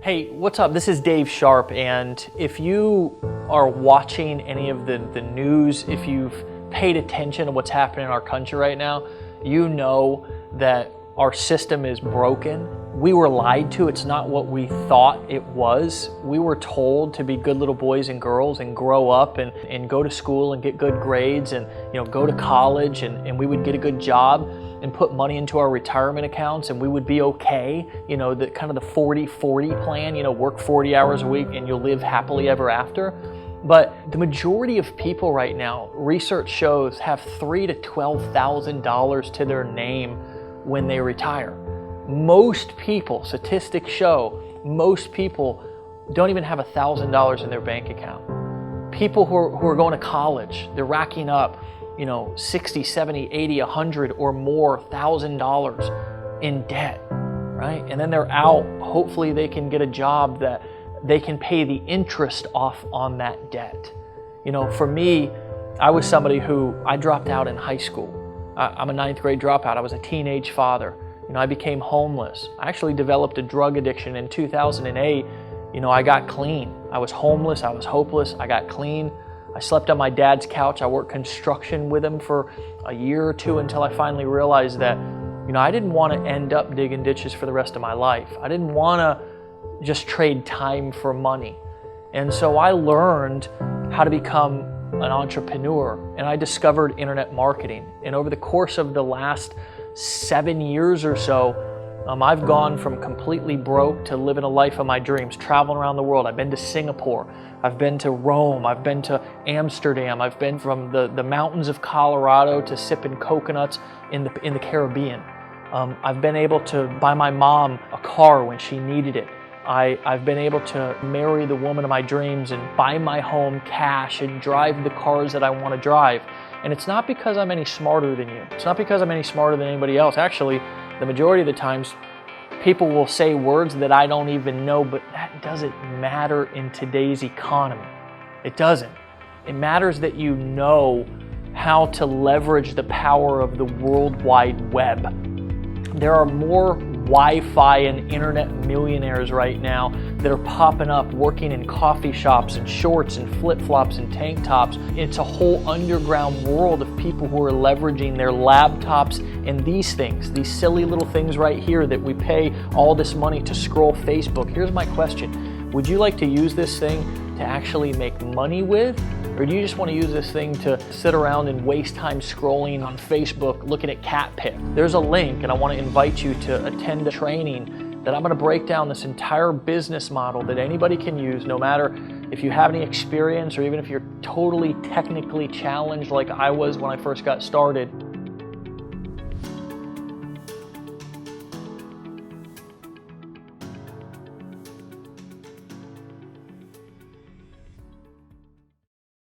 Hey, what's up? This is Dave Sharp, and if you are watching any of the news, if you've paid attention to what's happening in our country right now, you know that our system is broken. We were lied to. It's not what we thought it was. We were told to be good little boys and girls and grow up and go to school and get good grades and go to college and we would get a good job and put money into our retirement accounts and we would be okay. The kind of the 40-40 plan, work 40 hours a week and you'll live happily ever after. But the majority of people right now, research shows, have $3,000 to $12,000 to their name when they retire. Most people, statistics show, most people don't even have $1,000 in their bank account. People who are going to college, they're racking up, $60, $70, $80, $100 or more $1,000 in debt, right? And then they're out. Hopefully they can get a job that they can pay the interest off on that debt. For me, I was somebody who I dropped out in high school. I'm a 9th grade dropout. I was a teenage father. I became homeless. I actually developed a drug addiction in 2008. I got clean. I was homeless. I was hopeless. I got clean. I slept on my dad's couch. I worked construction with him for a year or two until I finally realized that, I didn't want to end up digging ditches for the rest of my life. I didn't want to just trade time for money. And so I learned how to become an entrepreneur, and I discovered internet marketing. And over the course of the last 7 years or so, I've gone from completely broke to living a life of my dreams, traveling around the world. I've been to Singapore, I've been to Rome, I've been to Amsterdam, I've been from the mountains of Colorado to sipping coconuts in the Caribbean. I've been able to buy my mom a car when she needed it. I've been able to marry the woman of my dreams and buy my home cash and drive the cars that I want to drive. And it's not because I'm any smarter than you. It's not because I'm any smarter than anybody else. Actually, the majority of the times, people will say words that I don't even know, but that doesn't matter in today's economy. It doesn't. It matters that you know how to leverage the power of the World Wide Web. There are more Wi-Fi and internet millionaires right now that are popping up working in coffee shops and shorts and flip-flops and tank tops. It's a whole underground world of people who are leveraging their laptops and these things, these silly little things right here that we pay all this money to scroll Facebook. Here's my question. Would you like to use this thing to actually make money with? Or do you just want to use this thing to sit around and waste time scrolling on Facebook looking at cat pic? There's a link, and I want to invite you to attend a training that I'm going to break down this entire business model that anybody can use, no matter if you have any experience or even if you're totally technically challenged like I was when I first got started.